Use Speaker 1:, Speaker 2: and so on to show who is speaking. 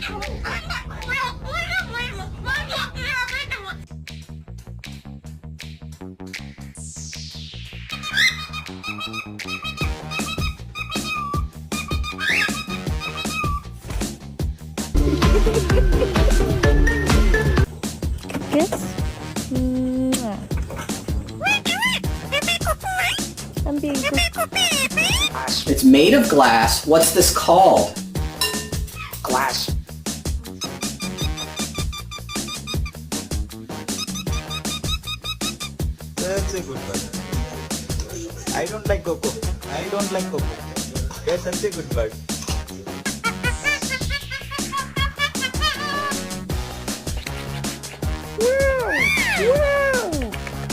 Speaker 1: Kiss. Mwah. Ambigo.
Speaker 2: It's made of glass. What's this called?
Speaker 3: Glass.
Speaker 4: That's a good bird. I don't like Coco. I don't like Coco. You're such a good bird.
Speaker 1: Yeah.